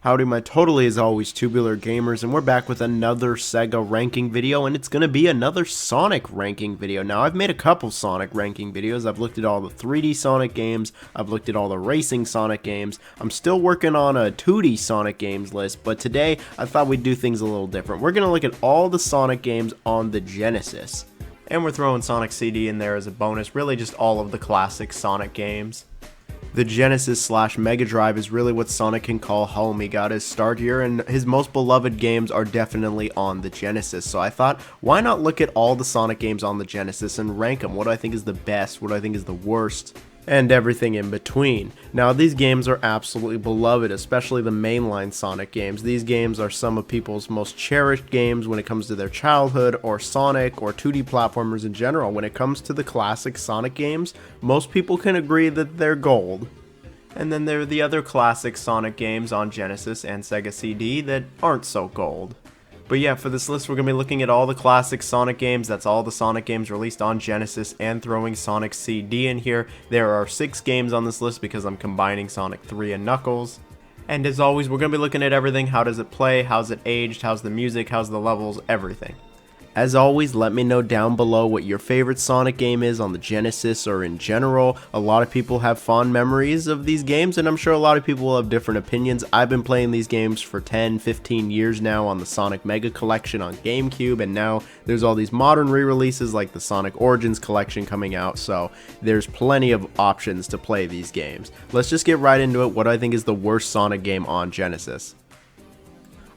Howdy my totally as always tubular gamers, and we're back with another Sega ranking video, and it's going to be another Sonic ranking video. Now I've made a couple Sonic ranking videos. I've looked at all the 3D Sonic games, I've looked at all the racing Sonic games. I'm still working on a 2D Sonic games list, but today I thought we'd do things a little different. We're going to look at all the Sonic games on the Genesis. And we're throwing Sonic CD in there as a bonus, really just all of the classic Sonic games. The Genesis / Mega Drive is really what Sonic can call home. He got his start here, and his most beloved games are definitely on the Genesis. So I thought, why not look at all the Sonic games on the Genesis and rank them? What do I think is the best? What do I think is the worst? And everything in between. Now these games are absolutely beloved, especially the mainline Sonic games. These games are some of people's most cherished games when it comes to their childhood, or Sonic, or 2D platformers in general. When it comes to the classic Sonic games, most people can agree that they're gold. And then there are the other classic Sonic games on Genesis and Sega CD that aren't so gold. But yeah, for this list we're going to be looking at all the classic Sonic games. That's all the Sonic games released on Genesis, and throwing Sonic CD in here. There are 6 games on this list because I'm combining Sonic 3 and Knuckles. And as always, we're going to be looking at everything. How does it play? How's it aged? How's the music? How's the levels? Everything. As always, let me know down below what your favorite Sonic game is on the Genesis or in general. A lot of people have fond memories of these games, and I'm sure a lot of people will have different opinions. I've been playing these games for 10, 15 years now on the Sonic Mega Collection on GameCube, and now there's all these modern re-releases like the Sonic Origins Collection coming out, so there's plenty of options to play these games. Let's just get right into it. What I think is the worst Sonic game on Genesis.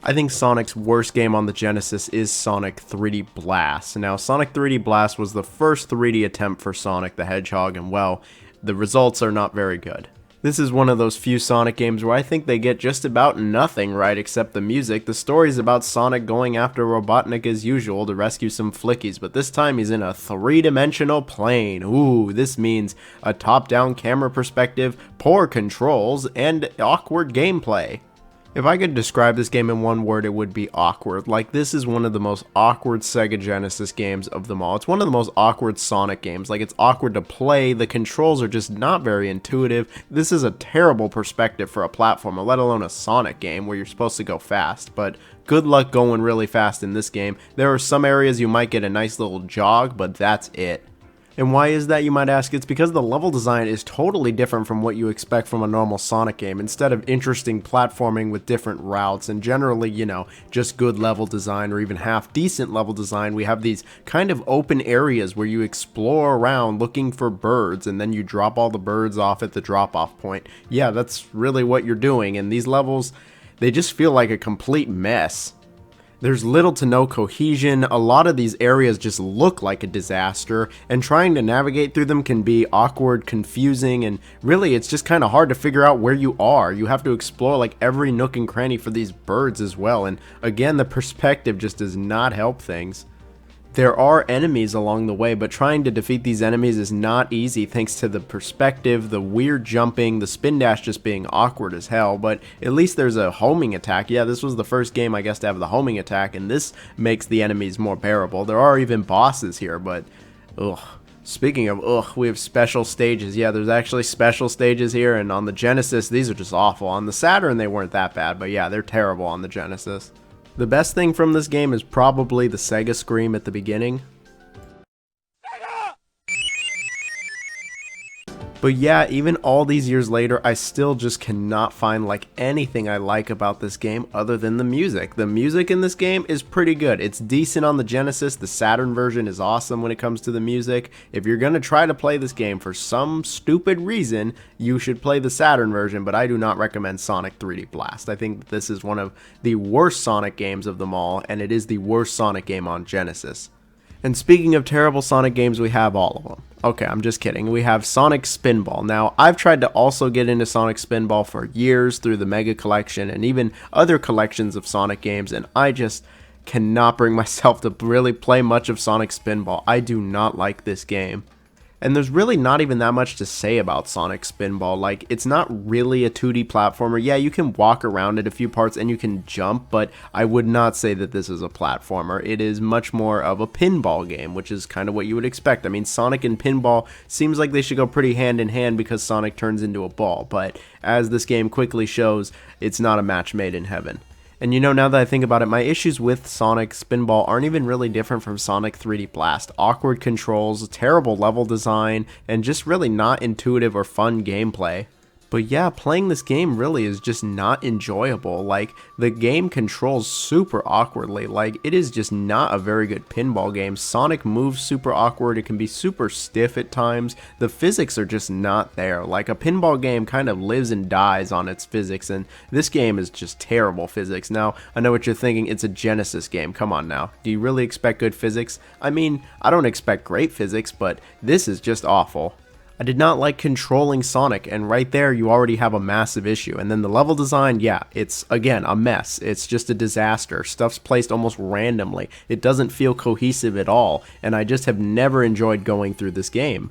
I think Sonic's worst game on the Genesis is Sonic 3D Blast. Now, Sonic 3D Blast was the first 3D attempt for Sonic the Hedgehog, and well, the results are not very good. This is one of those few Sonic games where I think they get just about nothing right except the music. The story's about Sonic going after Robotnik as usual to rescue some flickies, but this time he's in a 3-dimensional plane. Ooh, this means a top-down camera perspective, poor controls, and awkward gameplay. If I could describe this game in one word, it would be awkward. Like, this is one of the most awkward Sega Genesis games of them all. It's one of the most awkward Sonic games. Like, it's awkward to play, the controls are just not very intuitive. This is a terrible perspective for a platformer, let alone a Sonic game where you're supposed to go fast. But good luck going really fast in this game. There are some areas you might get a nice little jog, but that's it. And why is that, you might ask? It's because the level design is totally different from what you expect from a normal Sonic game. Instead of interesting platforming with different routes and generally, you know, just good level design or even half decent level design, we have these kind of open areas where you explore around looking for birds, and then you drop all the birds off at the drop-off point. Yeah, that's really what you're doing, and these levels, they just feel like a complete mess. There's little to no cohesion, a lot of these areas just look like a disaster, and trying to navigate through them can be awkward, confusing, and really it's just kind of hard to figure out where you are. You have to explore like every nook and cranny for these birds as well, and again, the perspective just does not help things. There are enemies along the way, but trying to defeat these enemies is not easy thanks to the perspective, the weird jumping, the spin dash just being awkward as hell, but at least there's a homing attack. Yeah, this was the first game, I guess, to have the homing attack, and this makes the enemies more bearable. There are even bosses here, but ugh. Speaking of ugh, we have special stages. Yeah, there's actually special stages here, and on the Genesis, these are just awful. On the Saturn, they weren't that bad, but yeah, they're terrible on the Genesis. The best thing from this game is probably the Sega Scream at the beginning. But yeah, even all these years later, I still just cannot find like anything I like about this game other than the music. The music in this game is pretty good. It's decent on the Genesis. The Saturn version is awesome when it comes to the music. If you're gonna try to play this game for some stupid reason, you should play the Saturn version, but I do not recommend Sonic 3D Blast. I think this is one of the worst Sonic games of them all, and it is the worst Sonic game on Genesis. And speaking of terrible Sonic games, we have all of them. Okay, I'm just kidding. We have Sonic Spinball. Now, I've tried to also get into Sonic Spinball for years through the Mega Collection and even other collections of Sonic games, and I just cannot bring myself to really play much of Sonic Spinball. I do not like this game. And there's really not even that much to say about Sonic Spinball. Like, it's not really a 2D platformer. Yeah, you can walk around it a few parts and you can jump, but I would not say that this is a platformer. It is much more of a pinball game, which is kind of what you would expect. I mean, Sonic and pinball seems like they should go pretty hand in hand because Sonic turns into a ball, but as this game quickly shows, it's not a match made in heaven. And you know, now that I think about it, my issues with Sonic Spinball aren't even really different from Sonic 3D Blast. Awkward controls, terrible level design, and just really not intuitive or fun gameplay. But yeah, playing this game really is just not enjoyable. Like, the game controls super awkwardly. Like, it is just not a very good pinball game. Sonic moves super awkward. It can be super stiff at times. The physics are just not there. Like, a pinball game kind of lives and dies on its physics, and this game is just terrible physics. Now, I know what you're thinking. It's a Genesis game. Come on now. Do you really expect good physics? I mean, I don't expect great physics, but this is just awful. I did not like controlling Sonic, and right there you already have a massive issue. And then the level design, yeah, it's again a mess. It's just a disaster. Stuff's placed almost randomly. It doesn't feel cohesive at all, and I just have never enjoyed going through this game.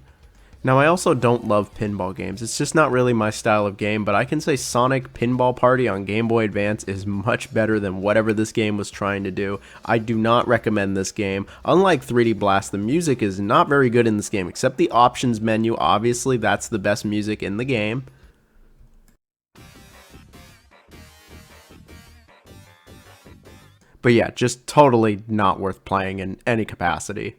Now, I also don't love pinball games. It's just not really my style of game, but I can say Sonic Pinball Party on Game Boy Advance is much better than whatever this game was trying to do. I do not recommend this game. Unlike 3D Blast, the music is not very good in this game, except the options menu. Obviously, that's the best music in the game. But yeah, just totally not worth playing in any capacity.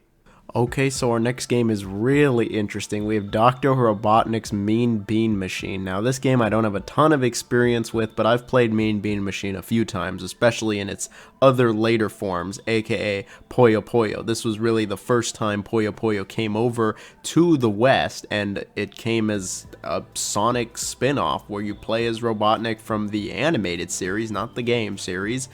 Okay, so our next game is really interesting. We have Dr. Robotnik's Mean Bean Machine. Now, this game I don't have a ton of experience with, but I've played Mean Bean Machine a few times, especially in its other later forms, aka Puyo Puyo. This was really the first time Puyo Puyo came over to the West, and it came as a Sonic spin-off where you play as Robotnik from the animated series, not the game series.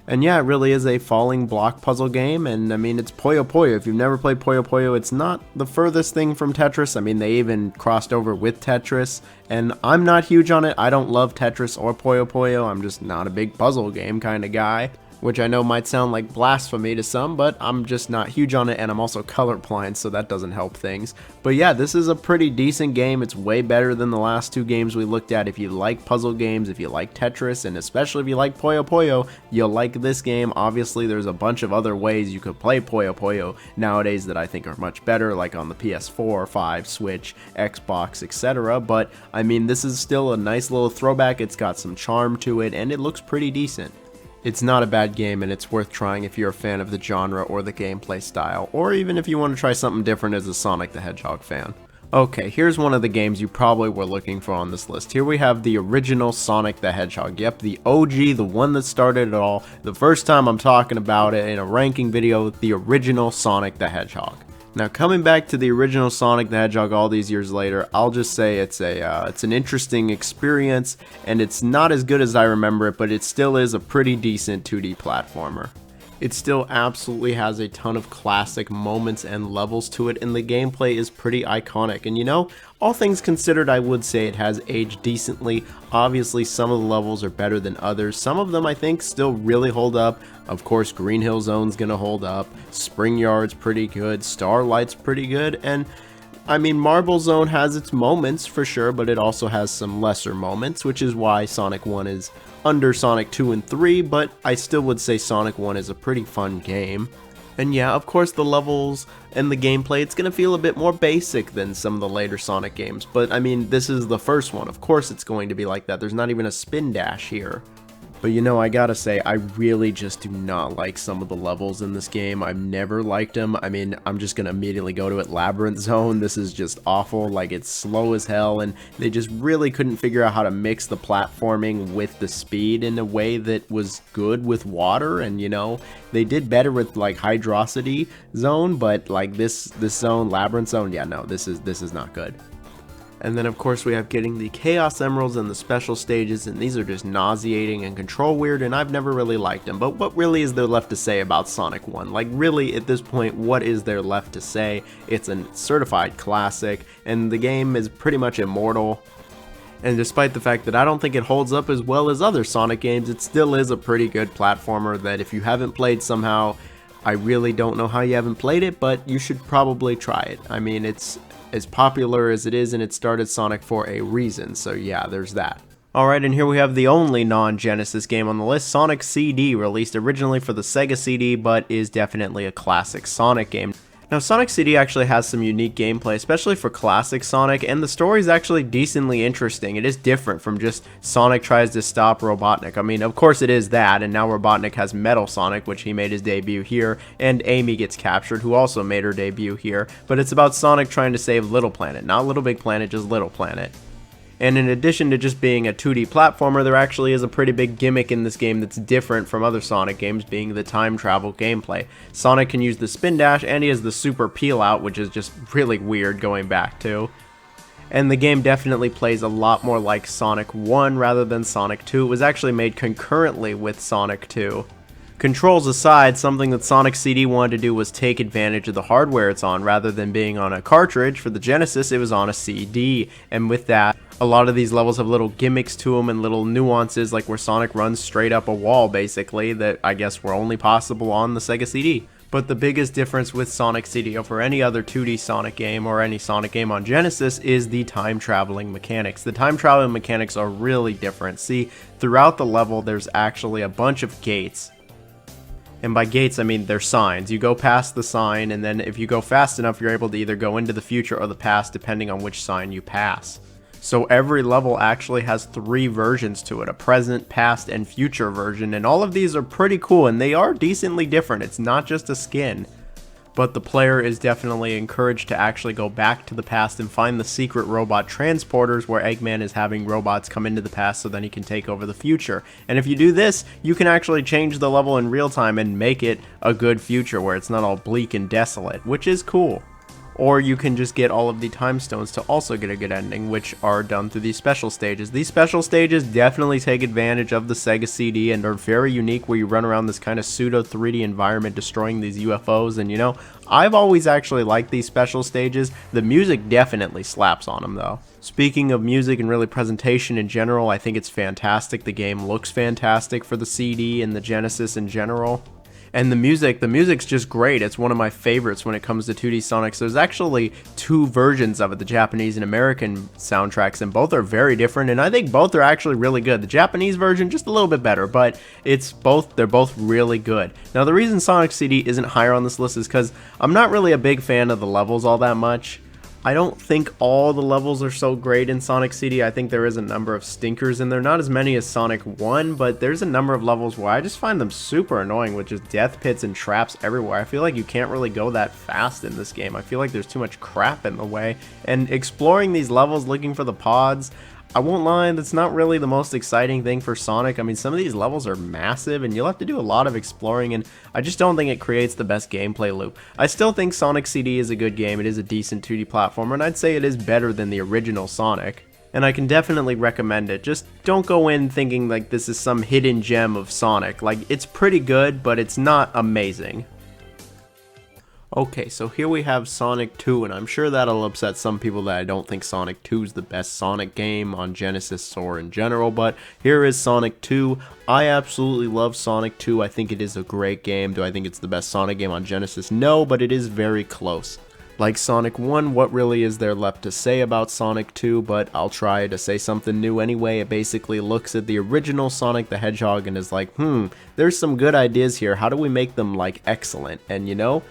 And yeah, it really is a falling block puzzle game, and I mean, it's Puyo Puyo. If you've never played Puyo Puyo, it's not the furthest thing from Tetris. I mean, they even crossed over with Tetris, and I'm not huge on it. I don't love Tetris or Puyo Puyo. I'm just not a big puzzle game kind of guy, which I know might sound like blasphemy to some, but I'm just not huge on it, and I'm also colorblind, so that doesn't help things. But yeah, this is a pretty decent game. It's way better than the last two games we looked at. If you like puzzle games, if you like Tetris, and especially if you like Puyo Puyo, you'll like this game. Obviously, there's a bunch of other ways you could play Puyo Puyo nowadays that I think are much better, like on the PS4, 5, Switch, Xbox, etc. But I mean, this is still a nice little throwback. It's got some charm to it, and it looks pretty decent. It's not a bad game, and it's worth trying if you're a fan of the genre or the gameplay style, or even if you want to try something different as a Sonic the Hedgehog fan. Okay, here's one of the games you probably were looking for on this list. Here we have the original Sonic the Hedgehog. Yep, the OG, the one that started it all. The first time I'm talking about it in a ranking video, the original Sonic the Hedgehog. Now, coming back to the original Sonic the Hedgehog all these years later, I'll just say it's an interesting experience, and it's not as good as I remember it, but it still is a pretty decent 2D platformer. It still absolutely has a ton of classic moments and levels to it, and the gameplay is pretty iconic. And you know, all things considered, I would say it has aged decently. Obviously, some of the levels are better than others. Some of them, I think, still really hold up. Of course, Green Hill Zone's gonna hold up. Spring Yard's pretty good. Starlight's pretty good. And I mean, Marble Zone has its moments for sure, but it also has some lesser moments, which is why Sonic 1 is under Sonic 2 and 3, but I still would say Sonic 1 is a pretty fun game. And yeah, of course, the levels and the gameplay, it's going to feel a bit more basic than some of the later Sonic games, but I mean, this is the first one. Of course it's going to be like that. There's not even a spin dash here. But you know, I gotta say, I really just do not like some of the levels in this game. I've never liked them. I mean, I'm just gonna immediately go to it. Labyrinth Zone, this is just awful. Like, it's slow as hell, and they just really couldn't figure out how to mix the platforming with the speed in a way that was good with water. And you know, they did better with like Hydrocity Zone, but like this zone, Labyrinth Zone, yeah, no, this is not good. And then of course we have getting the Chaos Emeralds and the special stages, and these are just nauseating and control weird, and I've never really liked them. But what really is there left to say about Sonic 1? Like, really, at this point, what is there left to say? It's a certified classic, and the game is pretty much immortal. And despite the fact that I don't think it holds up as well as other Sonic games, it still is a pretty good platformer that if you haven't played somehow, I really don't know how you haven't played it, but you should probably try it. I mean, it's as popular as it is, and it started Sonic for a reason, so yeah, there's that. Alright, and here we have the only non-Genesis game on the list, Sonic CD, released originally for the Sega CD, but is definitely a classic Sonic game. Now, Sonic CD actually has some unique gameplay, especially for classic Sonic, and the story is actually decently interesting. It is different from just Sonic tries to stop Robotnik. I mean, of course it is that, and now Robotnik has Metal Sonic, which he made his debut here, and Amy gets captured, who also made her debut here, but it's about Sonic trying to save Little Planet. Not Little Big Planet, just Little Planet. And in addition to just being a 2D platformer, there actually is a pretty big gimmick in this game that's different from other Sonic games, being the time travel gameplay. Sonic can use the spin dash, and he has the super peel out, which is just really weird going back to. And the game definitely plays a lot more like Sonic 1 rather than Sonic 2. It was actually made concurrently with Sonic 2. Controls aside, something that Sonic CD wanted to do was take advantage of the hardware it's on. Rather than being on a cartridge for the Genesis, it was on a CD, and with that, a lot of these levels have little gimmicks to them and little nuances, like where Sonic runs straight up a wall, basically, that I guess were only possible on the Sega CD. But the biggest difference with Sonic CD over any other 2D Sonic game or any Sonic game on Genesis is the time traveling mechanics. The time traveling mechanics are really different. See, throughout the level, there's actually a bunch of gates. And by gates, I mean they're signs. You go past the sign, and then if you go fast enough, you're able to either go into the future or the past, depending on which sign you pass. So every level actually has 3 versions to it, a present, past, and future version, and all of these are pretty cool, and they are decently different. It's not just a skin. But the player is definitely encouraged to actually go back to the past and find the secret robot transporters where Eggman is having robots come into the past so then he can take over the future. And if you do this, you can actually change the level in real time and make it a good future where it's not all bleak and desolate, which is cool. Or you can just get all of the time stones to also get a good ending, which are done through these special stages. These special stages definitely take advantage of the Sega CD and are very unique, where you run around this kind of pseudo 3D environment destroying these UFOs. And you know, I've always actually liked these special stages. The music definitely slaps on them though. Speaking of music and really presentation in general, I think it's fantastic. The game looks fantastic for the CD and the Genesis in general. And the music's just great. It's one of my favorites when it comes to 2D Sonics. There's actually 2 versions of it, the Japanese and American soundtracks, and both are very different, and I think both are actually really good. The Japanese version, just a little bit better, but they're both really good. Now, the reason Sonic CD isn't higher on this list is because I'm not really a big fan of the levels all that much. I don't think all the levels are so great in Sonic CD. I think there is a number of stinkers in there. Not as many as Sonic 1, but there's a number of levels where I just find them super annoying with just death pits and traps everywhere. I feel like you can't really go that fast in this game. I feel like there's too much crap in the way. And exploring these levels, looking for the pods, I won't lie, that's not really the most exciting thing for Sonic. I mean, some of these levels are massive, and you'll have to do a lot of exploring, and I just don't think it creates the best gameplay loop. I still think Sonic CD is a good game. It is a decent 2D platformer, and I'd say it is better than the original Sonic. And I can definitely recommend it. Just don't go in thinking like this is some hidden gem of Sonic. Like, it's pretty good, but it's not amazing. Okay, so here we have Sonic 2, and I'm sure that'll upset some people that I don't think Sonic 2 is the best Sonic game on Genesis or in general, but here is Sonic 2. I absolutely love Sonic 2. I think it is a great game. Do I think it's the best Sonic game on Genesis? No, but it is very close. Like Sonic 1, what really is there left to say about Sonic 2, but I'll try to say something new anyway. It basically looks at the original Sonic the Hedgehog and is like, there's some good ideas here. How do we make them, like, excellent? And you know,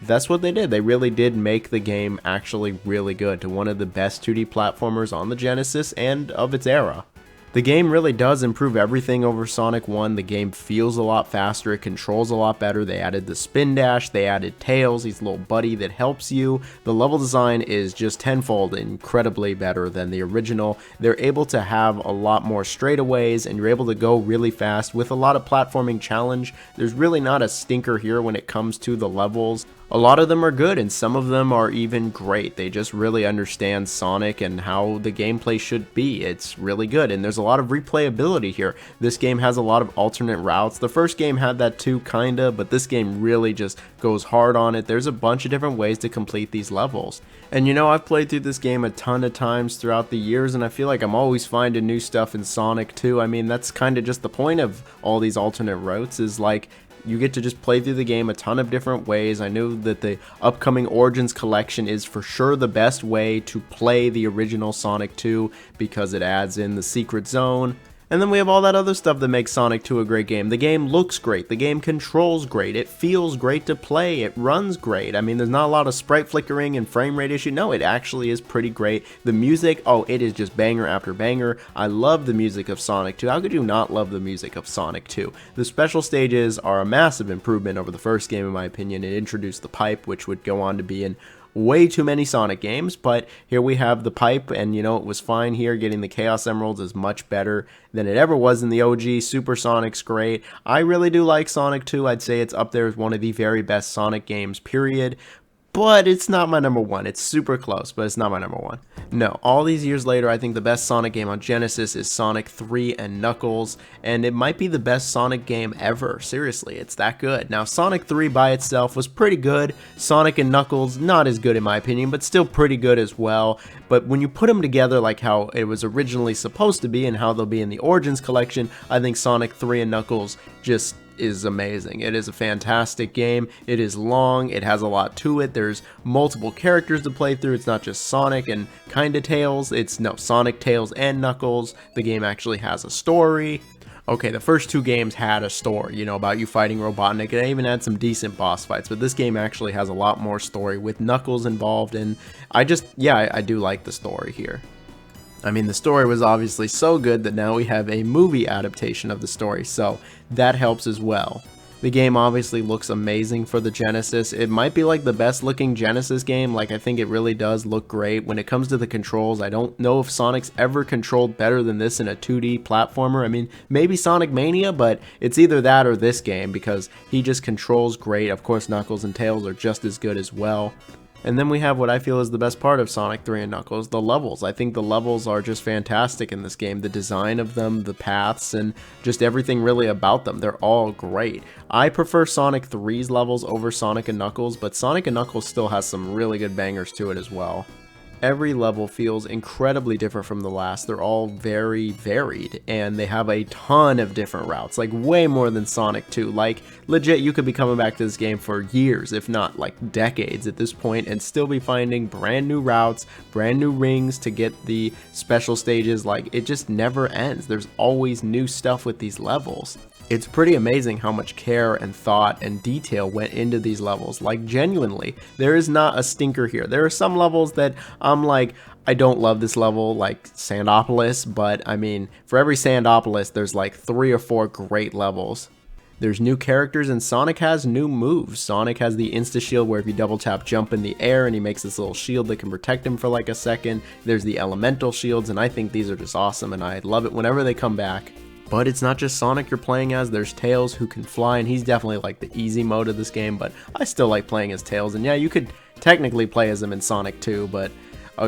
that's what they did. They really did make the game actually really good, to one of the best 2D platformers on the Genesis and of its era. The game really does improve everything over Sonic 1. The game feels a lot faster, it controls a lot better. They added the spin dash, they added Tails, he's a little buddy that helps you. The level design is just tenfold incredibly better than the original. They're able to have a lot more straightaways, and you're able to go really fast with a lot of platforming challenge. There's really not a stinker here when it comes to the levels. A lot of them are good, and some of them are even great. They just really understand Sonic and how the gameplay should be. It's really good, and there's a lot of replayability here. This game has a lot of alternate routes. The first game had that too, kinda, but this game really just goes hard on it. There's a bunch of different ways to complete these levels. And you know, I've played through this game a ton of times throughout the years, and I feel like I'm always finding new stuff in Sonic 2. I mean, that's kind of just the point of all these alternate routes, is like, you get to just play through the game a ton of different ways. I know that the upcoming Origins collection is for sure the best way to play the original Sonic 2 because it adds in the secret zone. And then we have all that other stuff that makes Sonic 2 a great game. The game looks great, the game controls great, it feels great to play, it runs great. I mean, there's not a lot of sprite flickering and frame rate issue. No, it actually is pretty great. The music, oh, it is just banger after banger. I love the music of Sonic 2. How could you not love the music of Sonic 2? The special stages are a massive improvement over the first game in my opinion. It introduced the pipe, which would go on to be in way too many Sonic games, but here we have the pipe, and you know, it was fine here. Getting the Chaos Emeralds is much better than it ever was in the OG. Super Sonic's great. I really do like Sonic 2. I'd say it's up there as one of the very best Sonic games, period. But it's not my number one. It's super close, but it's not my number one. No, all these years later, I think the best Sonic game on Genesis is Sonic 3 and Knuckles, and it might be the best Sonic game ever. Seriously, it's that good. Now, Sonic 3 by itself was pretty good. Sonic and Knuckles, not as good in my opinion, but still pretty good as well. But when you put them together like how it was originally supposed to be and how they'll be in the Origins collection, I think Sonic 3 and Knuckles just is amazing. It is a fantastic game. It is long. It has a lot to it. There's multiple characters to play through. It's not just Sonic and kinda Tails. It's no Sonic, Tails, and Knuckles. The game actually has a story. Okay, the first two games had a story, you know, about you fighting Robotnik, and it even had some decent boss fights, but this game actually has a lot more story with Knuckles involved, and I do like the story here. I mean, the story was obviously so good that now we have a movie adaptation of the story, so that helps as well. The game obviously looks amazing for the Genesis. It might be like the best looking Genesis game. Like, I think it really does look great. When it comes to the controls, I don't know if Sonic's ever controlled better than this in a 2D platformer. I mean, maybe Sonic Mania, but it's either that or this game because he just controls great. Of course, Knuckles and Tails are just as good as well. And then we have what I feel is the best part of Sonic 3 and Knuckles, the levels. I think the levels are just fantastic in this game. The design of them, the paths, and just everything really about them. They're all great. I prefer Sonic 3's levels over Sonic and Knuckles, but Sonic and Knuckles still has some really good bangers to it as well. Every level feels incredibly different from the last. They're all very varied, and they have a ton of different routes, like way more than Sonic 2. Like, legit, you could be coming back to this game for years, if not like decades at this point, and still be finding brand new routes, brand new rings to get the special stages. Like, it just never ends. There's always new stuff with these levels. It's pretty amazing how much care and thought and detail went into these levels. Like, genuinely, there is not a stinker here. There are some levels that I'm like, I don't love this level, like Sandopolis, but I mean, for every Sandopolis, there's like 3 or 4 great levels. There's new characters, and Sonic has new moves. Sonic has the insta-shield where if you double tap jump in the air and he makes this little shield that can protect him for like a second. There's the elemental shields, and I think these are just awesome, and I love it whenever they come back. But it's not just Sonic you're playing as. There's Tails, who can fly, and he's definitely like the easy mode of this game, but I still like playing as Tails. And yeah, you could technically play as him in Sonic 2, but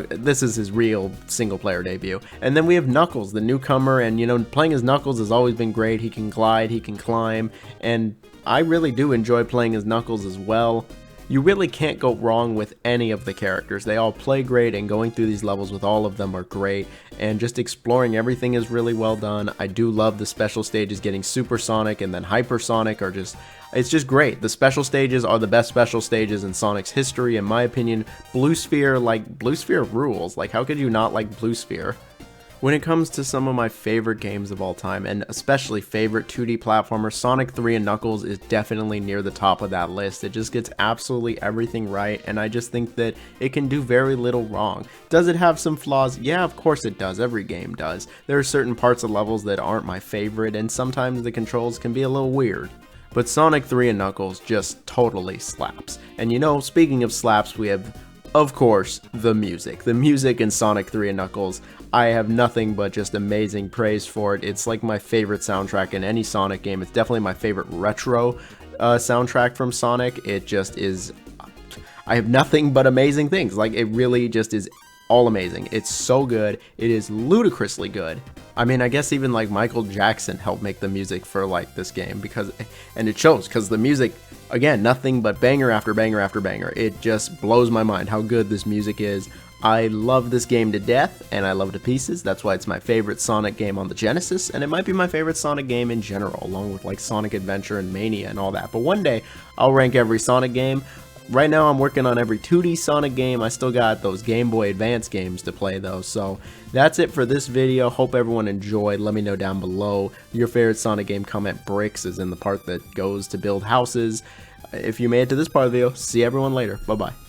this is his real single-player debut. And then we have Knuckles, the newcomer, and you know, playing as Knuckles has always been great. He can glide, he can climb, and I really do enjoy playing as Knuckles as well. You really can't go wrong with any of the characters. They all play great, and going through these levels with all of them are great, and just exploring everything is really well done. I do love the special stages. Getting Supersonic and then Hypersonic are just, it's just great. The special stages are the best special stages in Sonic's history, in my opinion. Blue Sphere rules. Like, how could you not like Blue Sphere? When it comes to some of my favorite games of all time, and especially favorite 2D platformers, Sonic 3 and Knuckles is definitely near the top of that list. It just gets absolutely everything right, and I just think that it can do very little wrong. Does it have some flaws? Yeah, of course it does. Every game does. There are certain parts of levels that aren't my favorite, and sometimes the controls can be a little weird. But Sonic 3 and Knuckles just totally slaps. And you know, speaking of slaps, we have, of course, the music. The music in Sonic 3 and Knuckles, I have nothing but just amazing praise for it. It's like my favorite soundtrack in any Sonic game. It's definitely my favorite retro soundtrack from Sonic. It just is, I have nothing but amazing things. Like, it really just is all amazing. It's so good. It is ludicrously good. I mean, I guess even like Michael Jackson helped make the music for like this game, because, and it shows, because the music, again, nothing but banger after banger after banger. It just blows my mind how good this music is. I love this game to death, and I love it to pieces. That's why it's my favorite Sonic game on the Genesis, and it might be my favorite Sonic game in general, along with like Sonic Adventure and Mania and all that. But one day, I'll rank every Sonic game. Right now, I'm working on every 2D Sonic game. I still got those Game Boy Advance games to play though. So that's it for this video. Hope everyone enjoyed. Let me know down below your favorite Sonic game. Comment bricks is in the part that goes to build houses. If you made it to this part of the video, see everyone later. Bye-bye.